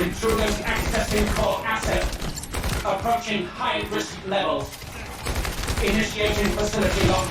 Intruders accessing core asset. Approaching high risk level. Initiating facility lock.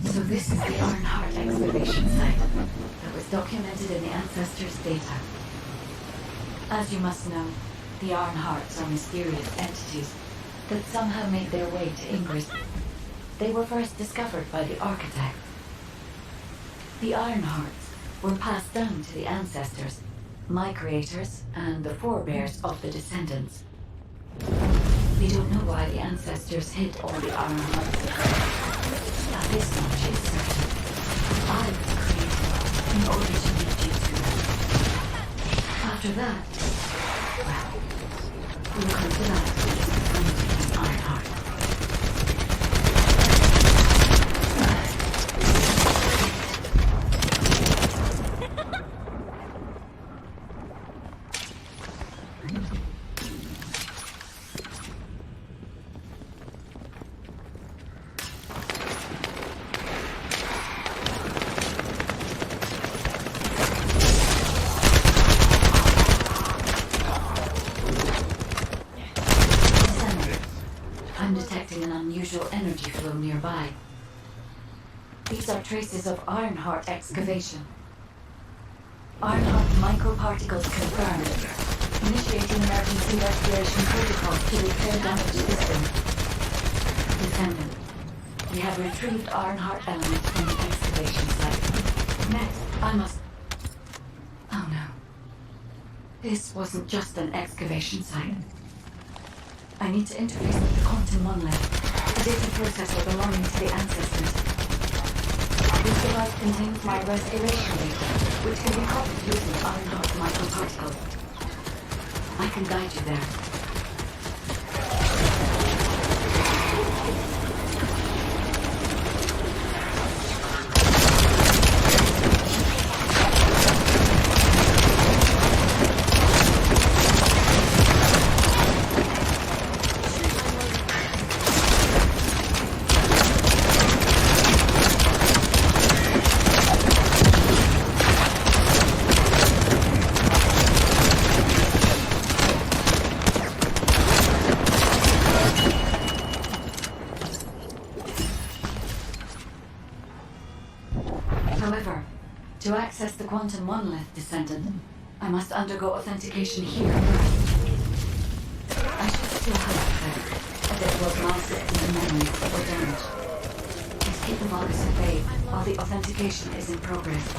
So this is the Ironheart excavation site that was documented in the Ancestors' data. As you must know, the Ironhearts are mysterious entities that somehow made their way to Ingress. They were first discovered by the Architect. The Ironhearts were passed down to the Ancestors, my creators, and the forebears of the Descendants. We don't know why the Ancestors hid all the Ironhearts. Now this much is certain. I was created in order to lead you to them. After that, well, we'll come to that when we Ironheart. I'm detecting an unusual energy flow nearby. These are traces of Ironheart excavation. Ironheart microparticles confirmed. Initiating emergency restoration protocols to repair damaged system. Descendant, we have retrieved Ironheart elements from the excavation site. Next, I must... Oh no. This wasn't just an excavation site. I need to interface with the quantum monolith, a data processor belonging to the Ancestors. This device contains my restoration data, which can be copied using Ironheart microparticles. I can guide you there. However, to access the quantum monolith, Descendant, I must undergo authentication here first. I should still have a bit of mouse in the memories that were damaged. Please keep the markers at bay while the authentication is in progress.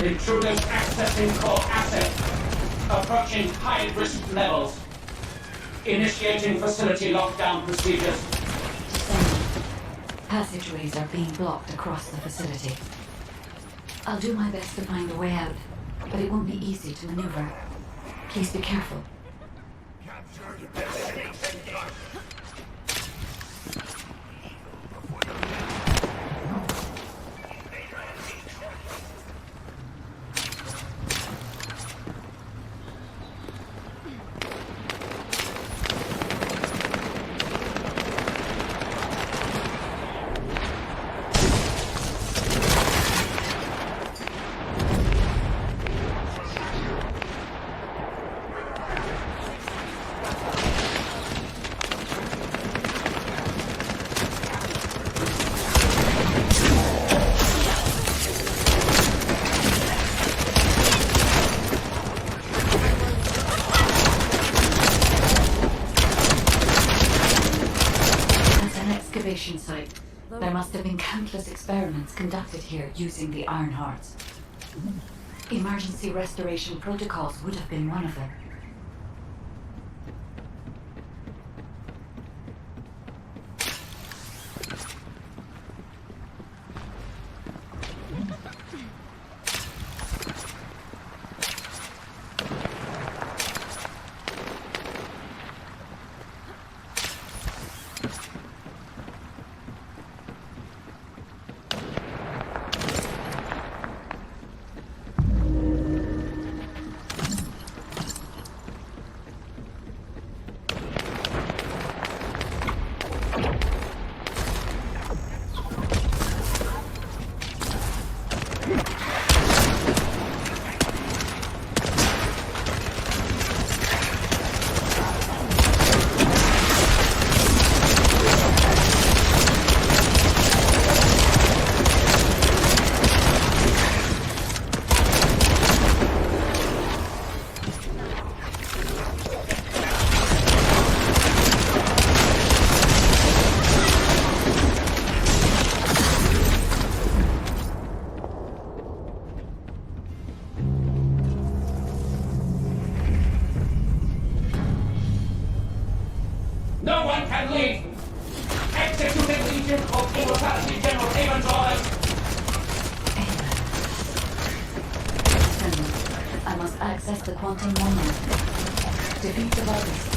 Intruders accessing core asset. Approaching high-risk levels. Initiating facility lockdown procedures. Descendant. Passageways are being blocked across the facility. I'll do my best to find a way out, but it won't be easy to maneuver. Please be careful. Site. There must have been countless experiments conducted here using the Iron Hearts. Emergency restoration protocols would have been one of them. No one can leave! Executing Legion of Immortality General Haven's orders! Descendant. I must access the quantum moment. Defeat the virus.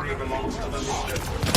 victory belongs to the leader.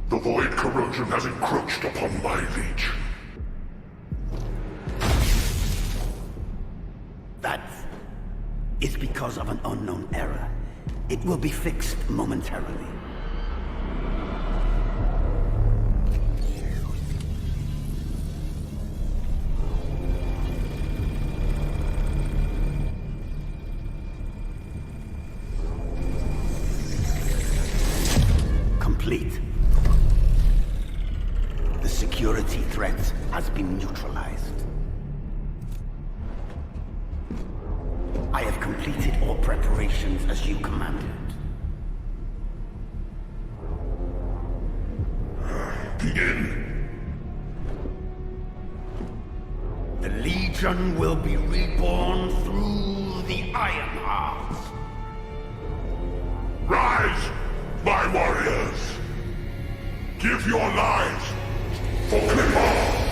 The void corrosion has encroached upon my legion. That is because of an unknown error. It will be fixed momentarily. Complete. The security threat has been neutralized. I have completed all preparations as you commanded. Begin. The Legion will be reborn through the Iron Heart. Rise, my warriors! Give your lives for Clipper!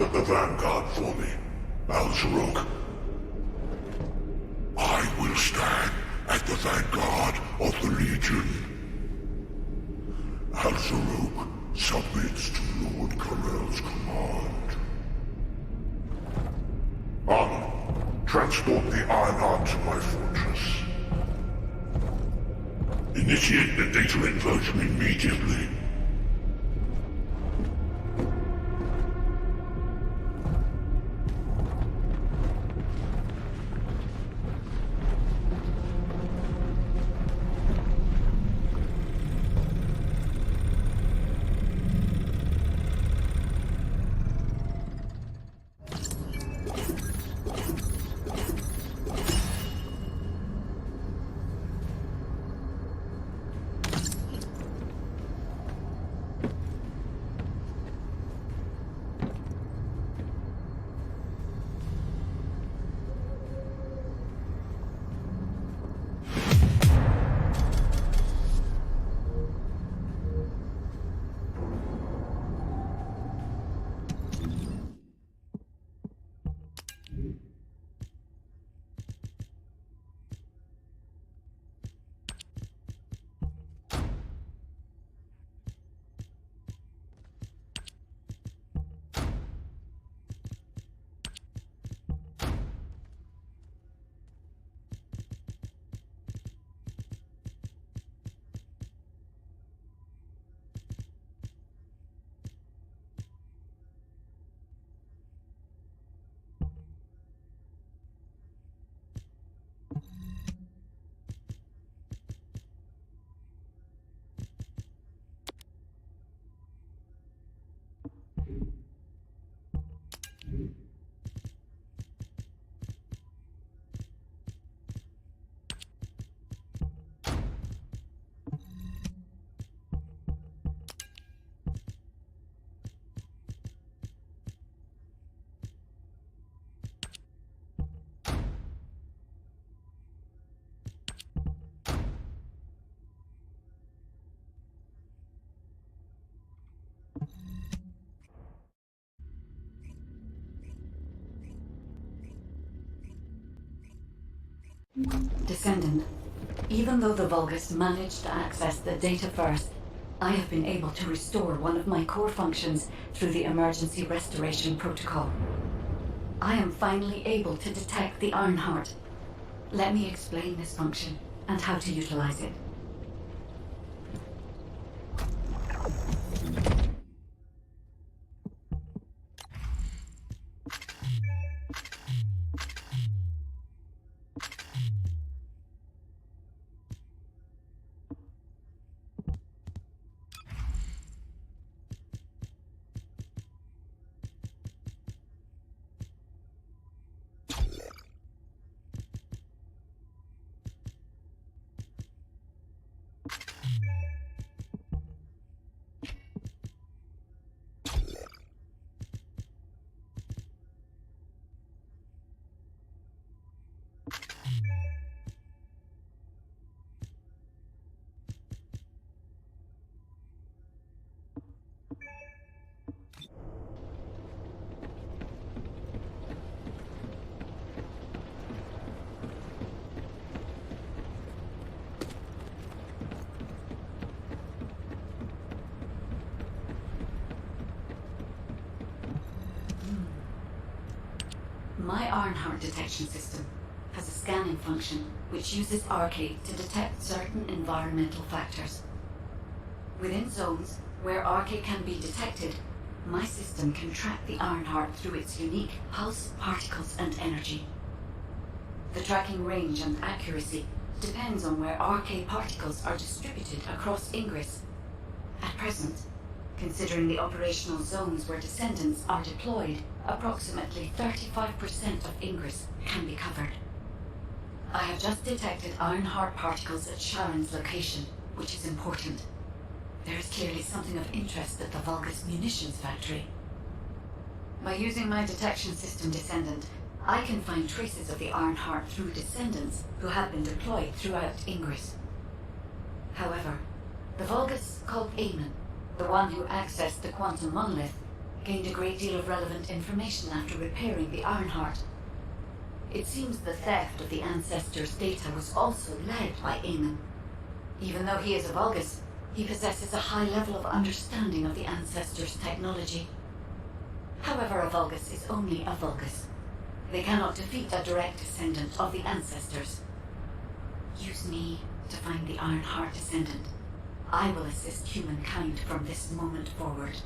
at the vanguard for me, Al-Zaruk. I will stand at the vanguard of the Legion. Al-Zaruk submits to Lord Karel's command. Armor, transport the Ironheart to my fortress. Initiate the data inversion immediately. Descendant, even though the Vulgus managed to access the data first, I have been able to restore one of my core functions through the emergency restoration protocol. I am finally able to detect the Ironheart. Let me explain this function and how to utilize it. My Ironheart detection system has a scanning function which uses Arcade to detect certain environmental factors. Within zones where Arcade can be detected, my system can track the Ironheart through its unique pulse, particles, and energy. The tracking range and accuracy depends on where Arcade particles are distributed across Ingress. At present, considering the operational zones where Descendants are deployed, approximately 35% of Ingress can be covered. I have just detected Ironheart particles at Sharon's location, which is important. There is clearly something of interest at the Vulgus munitions factory. By using my detection system Descendant, I can find traces of the Ironheart through Descendants who have been deployed throughout Ingress. However, the Vulgus called Eamon, the one who accessed the quantum monolith, Gained a great deal of relevant information after repairing the Ironheart. It seems the theft of the Ancestors' data was also led by Eamon. Even though he is a Vulgus, he possesses a high level of understanding of the Ancestors' technology. However, a Vulgus is only a Vulgus. They cannot defeat a direct descendant of the Ancestors. Use me to find the Ironheart Descendant. I will assist humankind from this moment forward.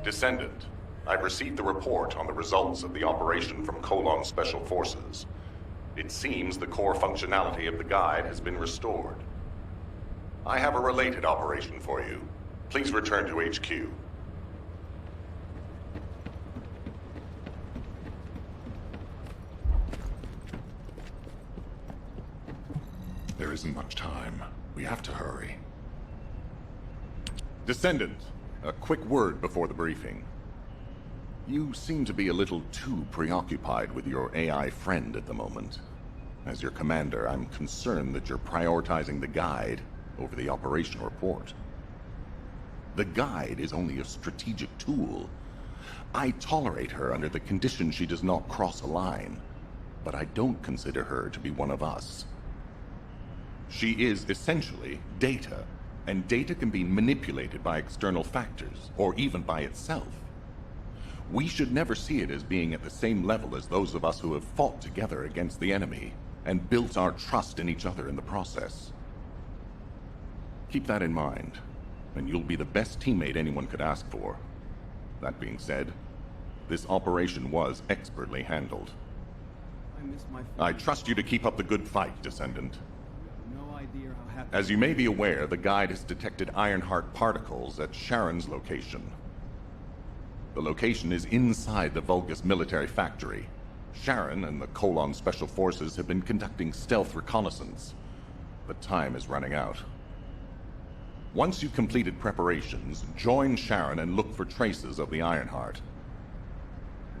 Descendant, I've received the report on the results of the operation from Colon Special Forces. It seems the core functionality of the guide has been restored. I have a related operation for you. Please return to HQ. There isn't much time. We have to hurry. Descendant, a quick word before the briefing. You seem to be a little too preoccupied with your AI friend at the moment. As your commander, I'm concerned that you're prioritizing the guide over the operation report. The guide is only a strategic tool. I tolerate her under the condition she does not cross a line, but I don't consider her to be one of us. She is essentially data, and data can be manipulated by external factors, or even by itself. We should never see it as being at the same level as those of us who have fought together against the enemy, and built our trust in each other in the process. Keep that in mind, and you'll be the best teammate anyone could ask for. That being said, this operation was expertly handled. I trust you to keep up the good fight, Descendant. As you may be aware, the guide has detected Ironheart particles at Sharon's location. The location is inside the Vulgus military factory. Sharon and the Colon Special Forces have been conducting stealth reconnaissance, but time is running out. Once you've completed preparations, join Sharon and look for traces of the Ironheart.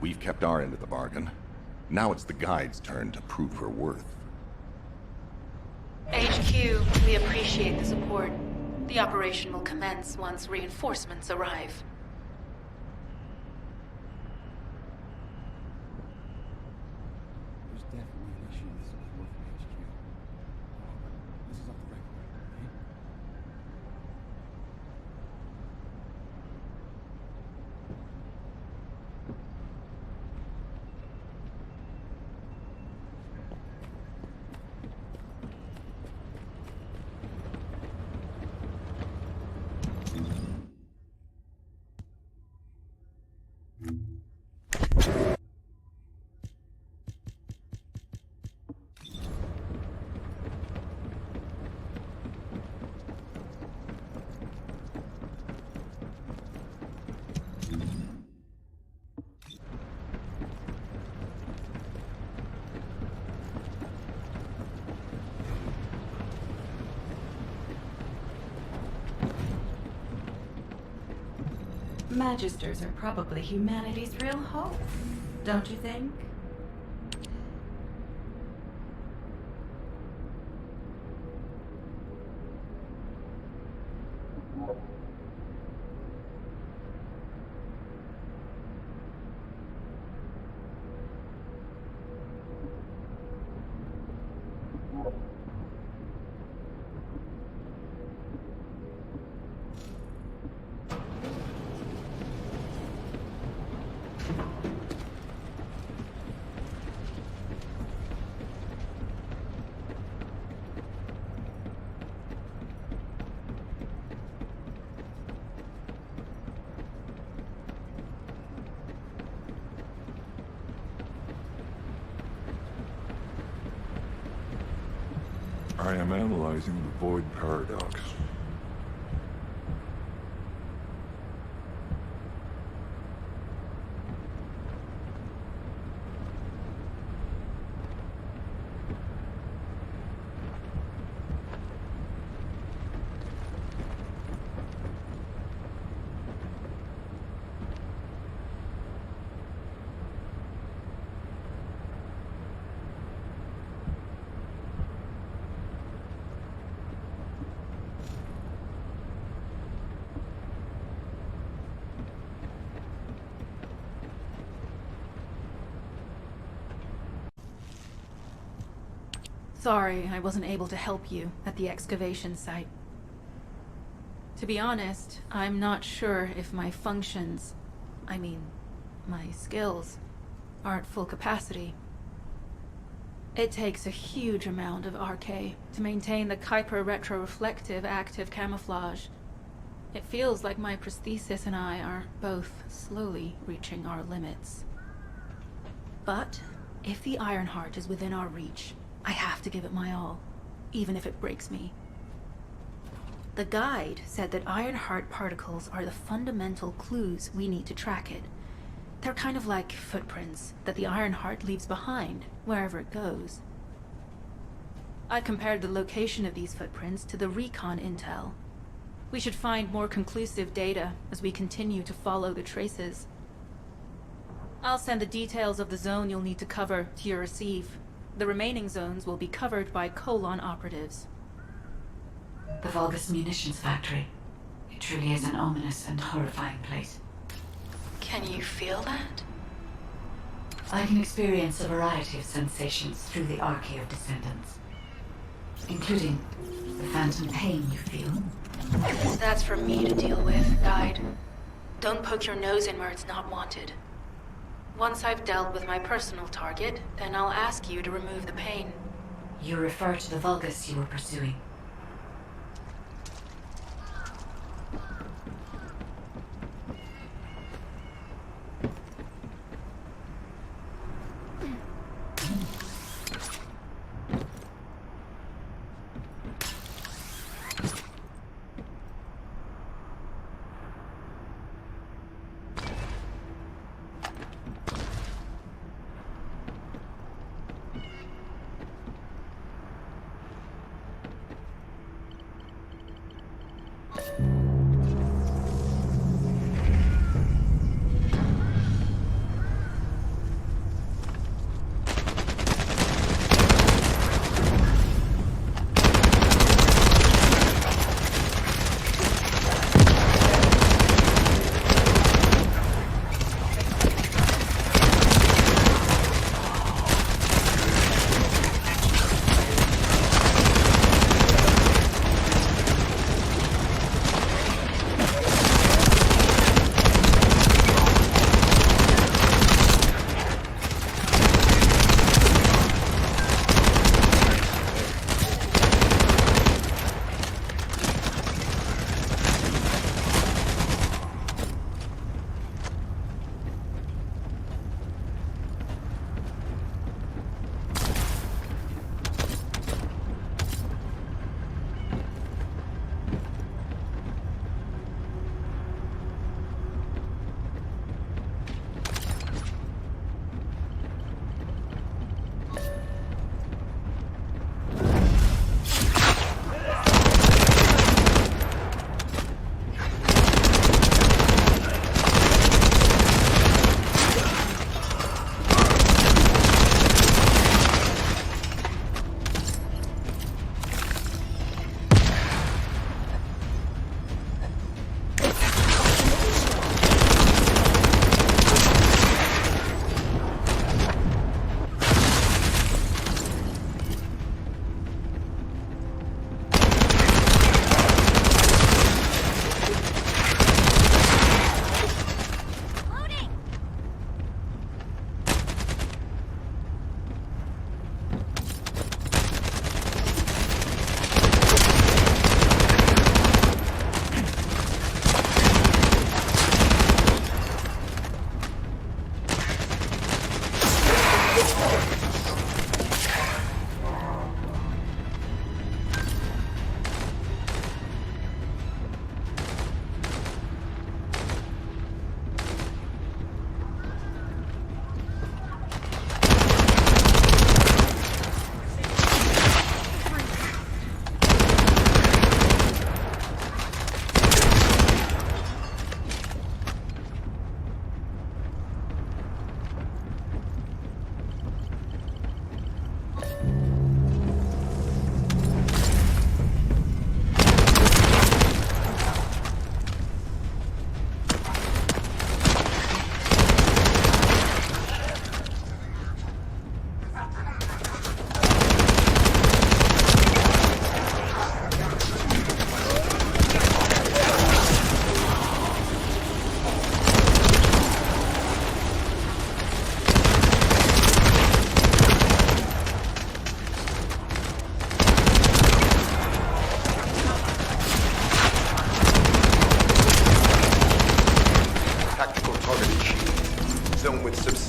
We've kept our end of the bargain. Now it's the guide's turn to prove her worth. HQ, we appreciate the support. The operation will commence once reinforcements arrive. There's definitely an issue with support from HQ. This is off the record, okay? Magisters are probably humanity's real hope, don't you think? I am analyzing the Void Paradox. Sorry I wasn't able to help you at the excavation site. To be honest, I'm not sure if my functions, my skills, are at full capacity. It takes a huge amount of RK to maintain the Kuiper retroreflective active camouflage. It feels like my prosthesis and I are both slowly reaching our limits. But if the Ironheart is within our reach, I have to give it my all, even if it breaks me. The guide said that Ironheart particles are the fundamental clues we need to track it. They're kind of like footprints that the Ironheart leaves behind, wherever it goes. I compared the location of these footprints to the recon intel. We should find more conclusive data as we continue to follow the traces. I'll send the details of the zone you'll need to cover to your receive. The remaining zones will be covered by Colon operatives. The Vulgus munitions factory. It truly is an ominous and horrifying place. Can you feel that? I can experience a variety of sensations through the Archaea of Descendants, including the phantom pain you feel. That's for me to deal with, Guide. Don't poke your nose in where it's not wanted. Once I've dealt with my personal target, then I'll ask you to remove the pain. You refer to the Vulgus you were pursuing.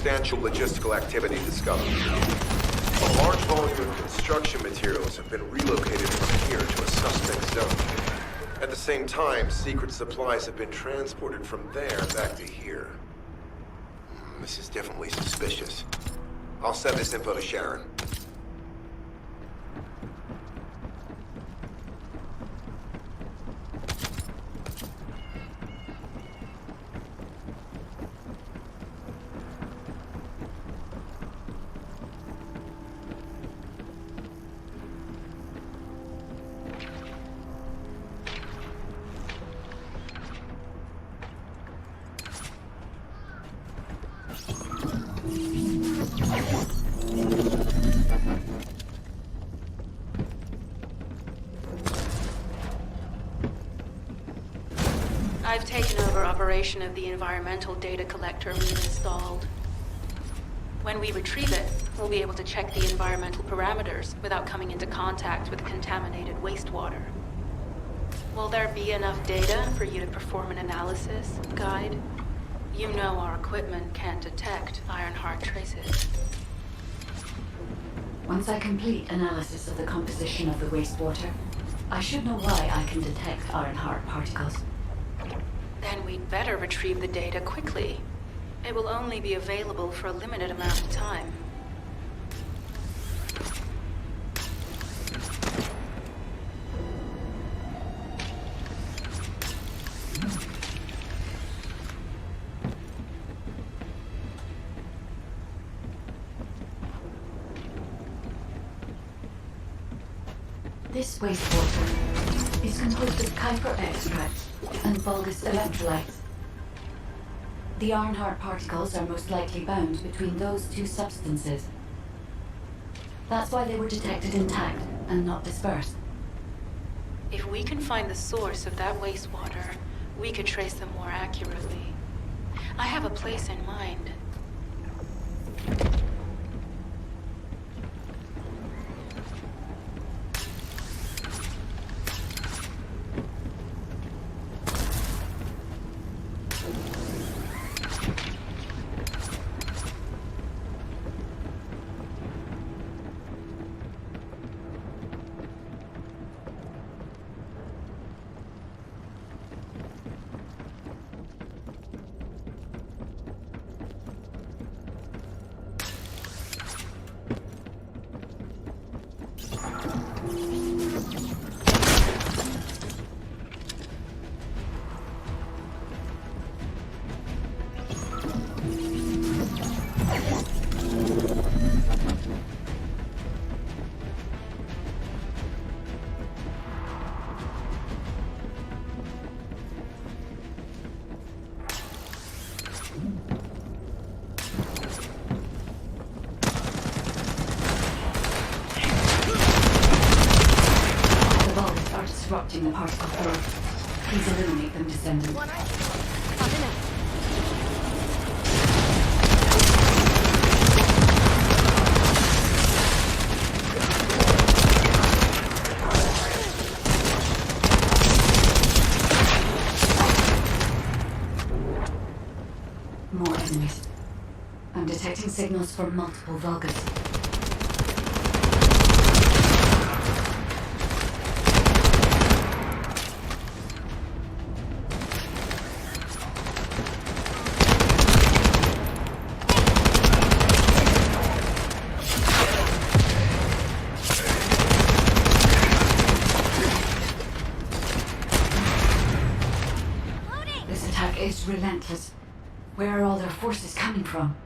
substantial logistical activity discovered. A large volume of construction materials have been relocated from here to a suspect zone. At the same time, secret supplies have been transported from there back to here. This is definitely suspicious. I'll send this info to Sharon. I've taken over operation of the environmental data collector we've installed. When we retrieve it, we'll be able to check the environmental parameters without coming into contact with contaminated wastewater. Will there be enough data for you to perform an analysis, Guide? You know our equipment can't detect Ironheart traces. Once I complete analysis of the composition of the wastewater, I should know why I can detect Ironheart particles. Then we'd better retrieve the data quickly. It will only be available for a limited amount of time. This wastewater is composed of Kuiper extract and Vulgus electrolytes. The Ironheart particles are most likely bound between those two substances. That's why they were detected intact and not dispersed. If we can find the source of that wastewater, we could trace them more accurately. I have a place in mind. Disrupting the particle flow. Please eliminate them, Descendant. More enemies. I'm detecting signals from multiple Vulgus. Is relentless. Where are all their forces coming from?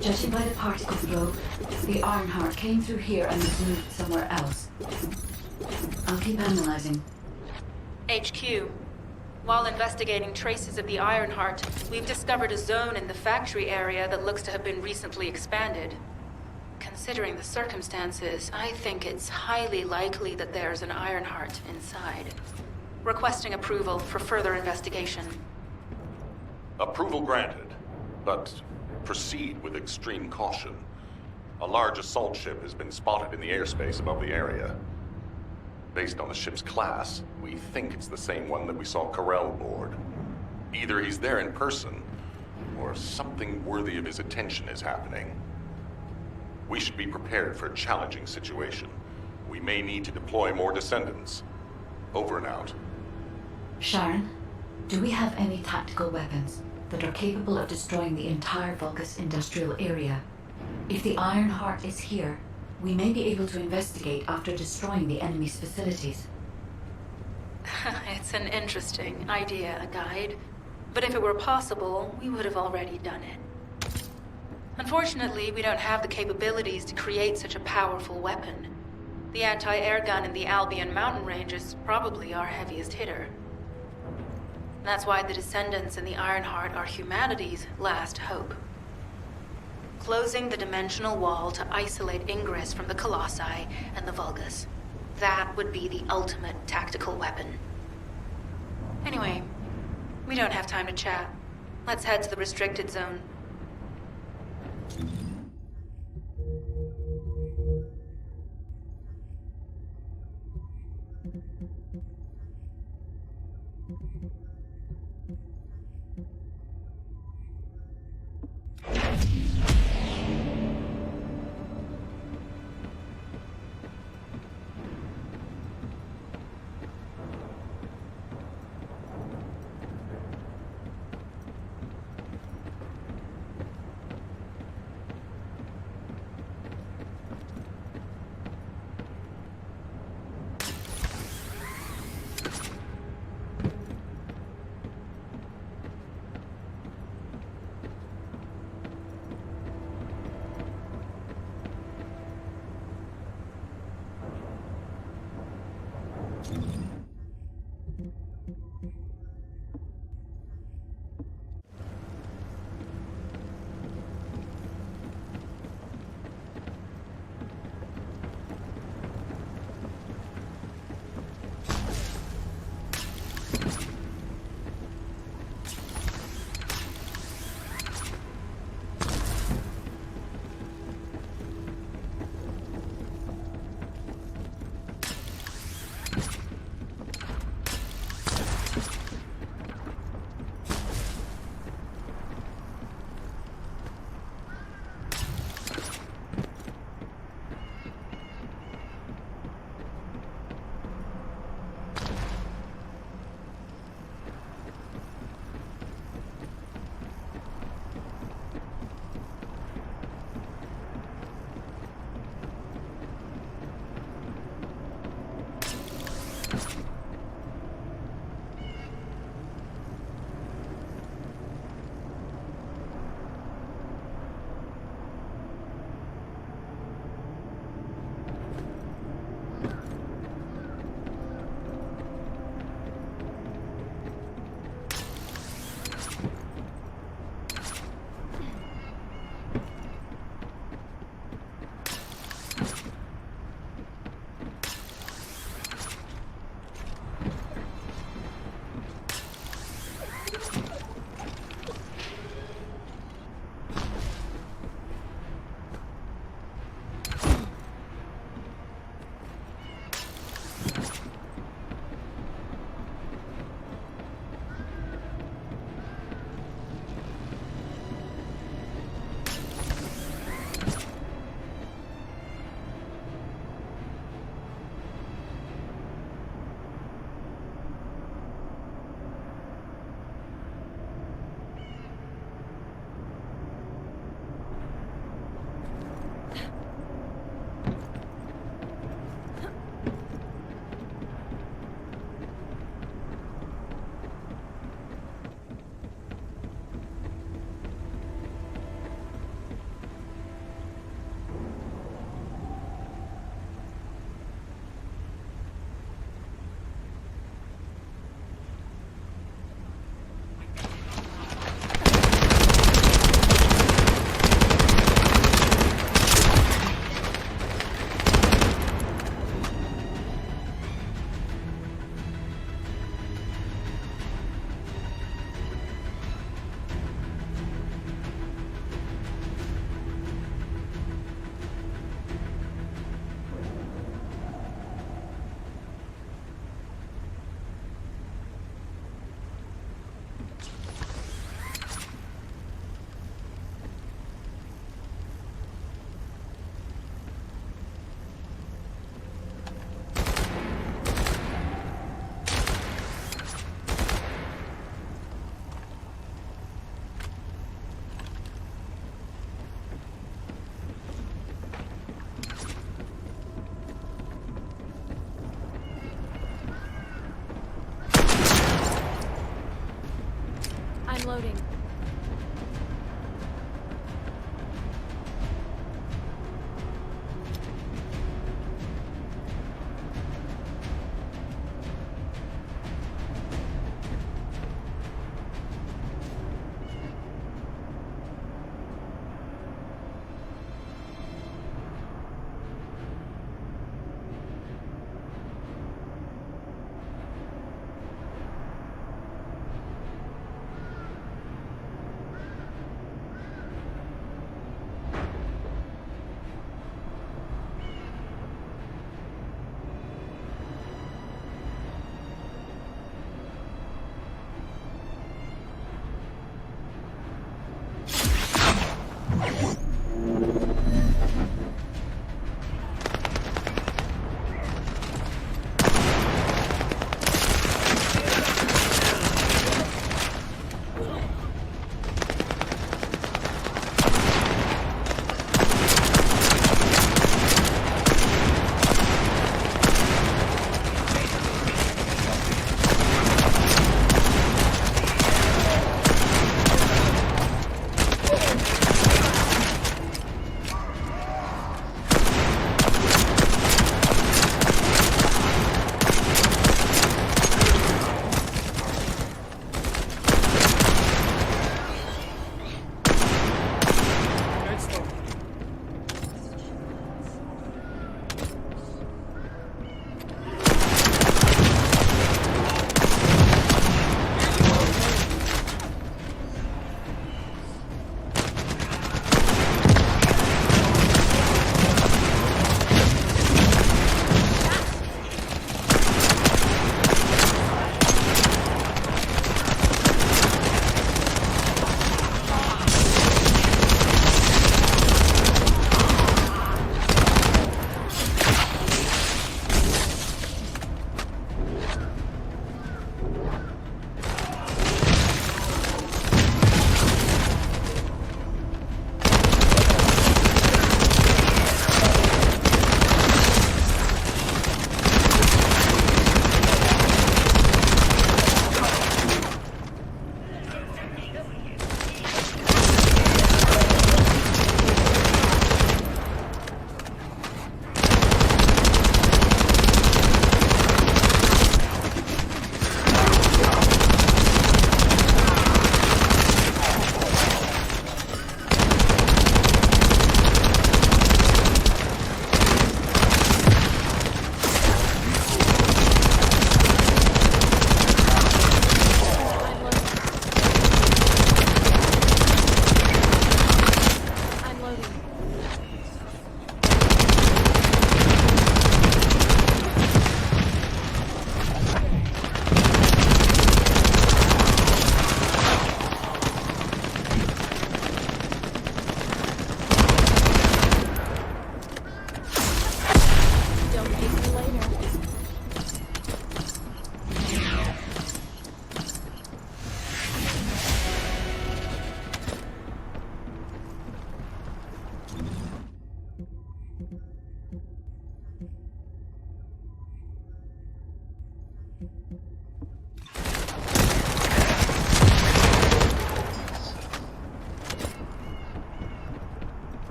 Judging by the particle flow, the Ironheart came through here and was moved somewhere else. I'll keep analyzing. HQ. While investigating traces of the Ironheart, we've discovered a zone in the factory area that looks to have been recently expanded. Considering the circumstances, I think it's highly likely that there's an Ironheart inside. Requesting approval for further investigation. Approval granted, but proceed with extreme caution. A large assault ship has been spotted in the airspace above the area. Based on the ship's class, we think it's the same one that we saw Carell board. Either he's there in person, or something worthy of his attention is happening. We should be prepared for a challenging situation. We may need to deploy more descendants. Over and out. Sharon, do we have any tactical weapons that are capable of destroying the entire Vulgus industrial area? If the Ironheart is here, we may be able to investigate after destroying the enemy's facilities. It's an interesting idea, Guide. But if it were possible, we would have already done it. Unfortunately, we don't have the capabilities to create such a powerful weapon. The anti-air gun in the Albion mountain range is probably our heaviest hitter. That's why the Descendants and the Ironheart are humanity's last hope. Closing the dimensional wall to isolate ingress from the Colossi and the Vulgus. That would be the ultimate tactical weapon. Anyway, we don't have time to chat. Let's head to the restricted zone.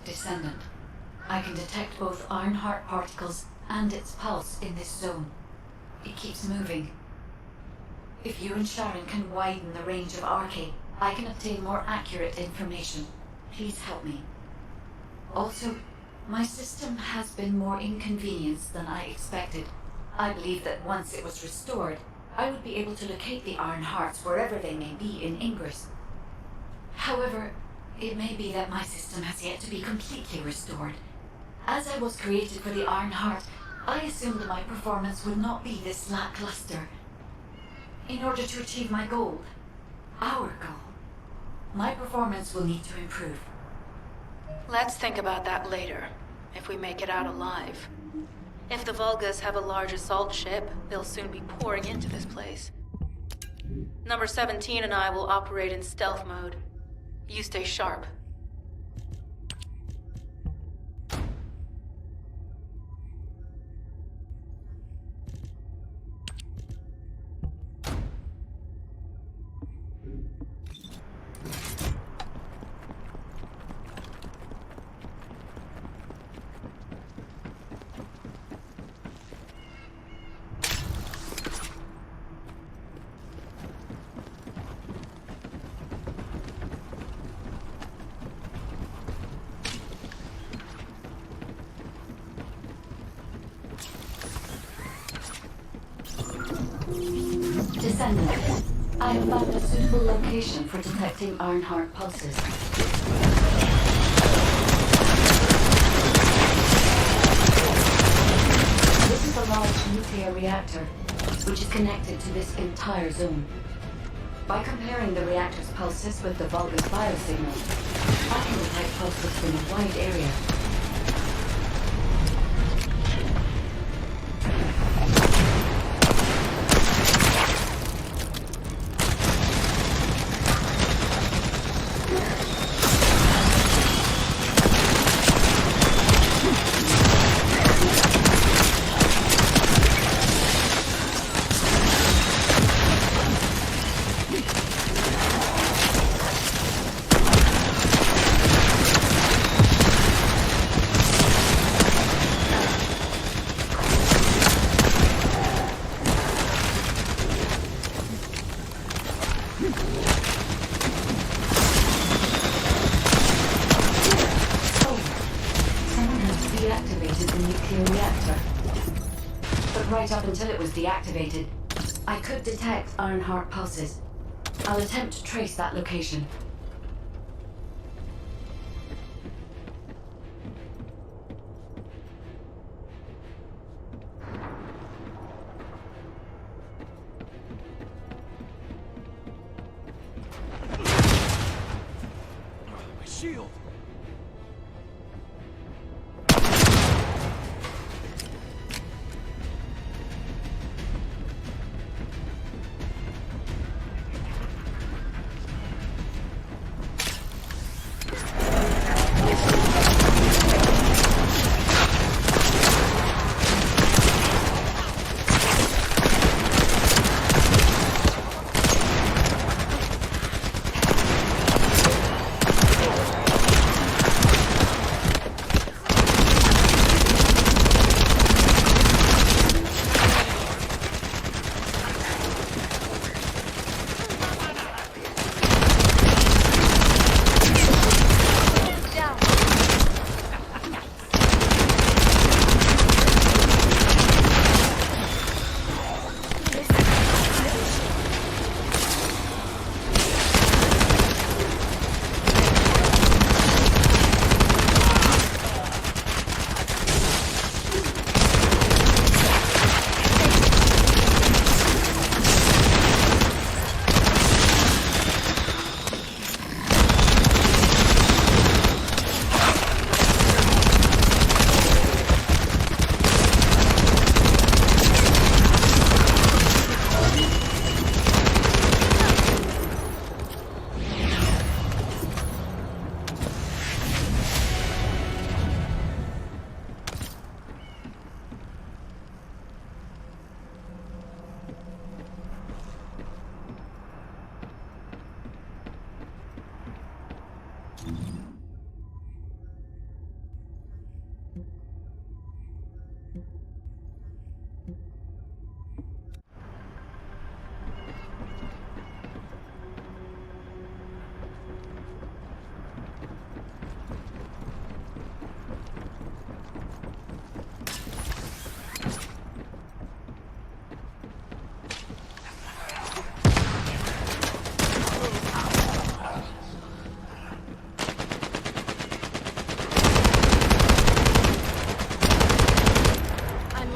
Descendant. I can detect both Ironheart particles and its pulse in this zone. It keeps moving. If you and Sharon can widen the range of Arcade, I can obtain more accurate information. Please help me. Also, my system has been more inconvenienced than I expected. I believe that once it was restored, I would be able to locate the Iron Hearts wherever they may be in Ingress. However, it may be that my system has yet to be completely restored. As I was created for the Iron Heart, I assumed my performance would not be this lackluster. In order to achieve my goal, our goal, my performance will need to improve. Let's think about that later, if we make it out alive. If the Vulgas have a large assault ship, they'll soon be pouring into this place. Number 17 and I will operate in stealth mode. You stay sharp. Descendant, I have found a suitable location for detecting Ironheart pulses. This is a large nuclear reactor, which is connected to this entire zone. By comparing the reactor's pulses with the Vulgus biosignal, I can detect pulses from a wide area. Up until it was deactivated, I could detect Ironheart pulses. I'll attempt to trace that location. My shield!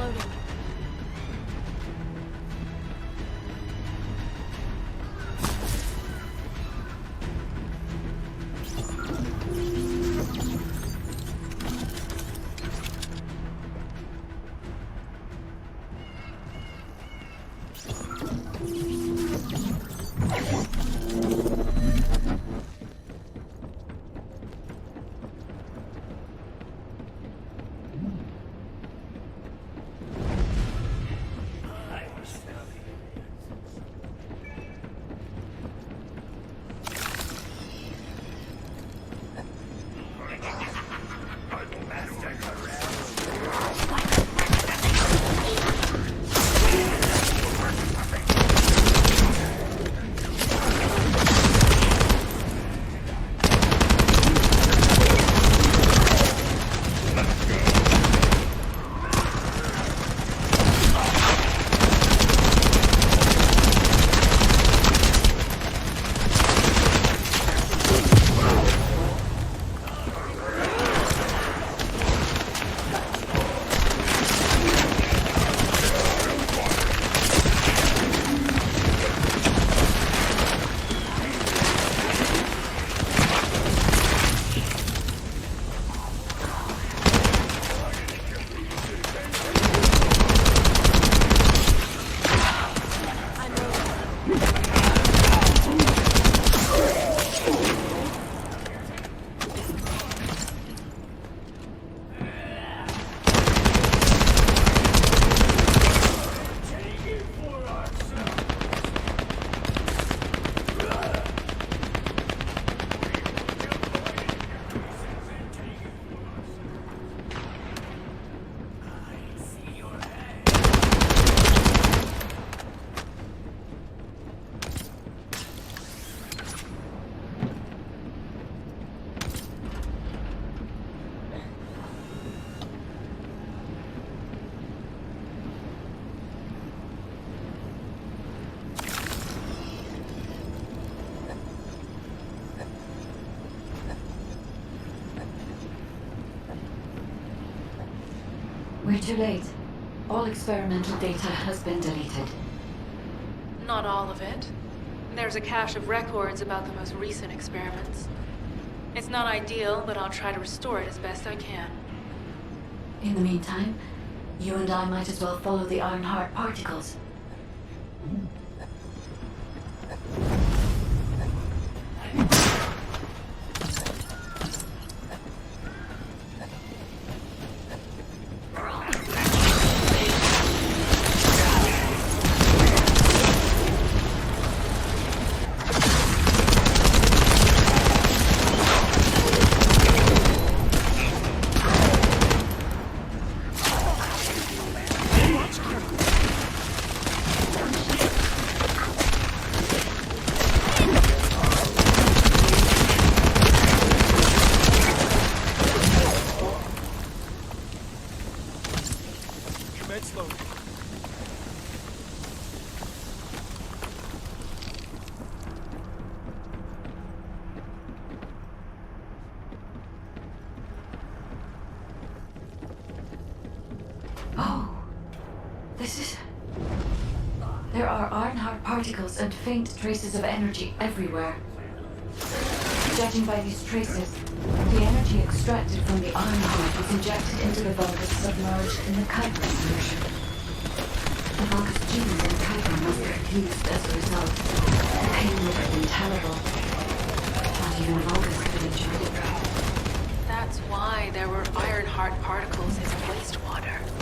Loading. We're too late. All experimental data has been deleted. Not all of it. There's a cache of records about the most recent experiments. It's not ideal, but I'll try to restore it as best I can. In the meantime, you and I might as well follow the Ironheart particles. There are Ironheart particles and faint traces of energy everywhere. Judging by these traces, the energy extracted from the Ironheart was injected into the Vulgus submerged in the Kuiper solution. The Vulgus genes and Kuiper must have fused as a result. The pain would have been terrible. Not even Vulgus could enjoy it. That's why there were Ironheart particles in the wastewater.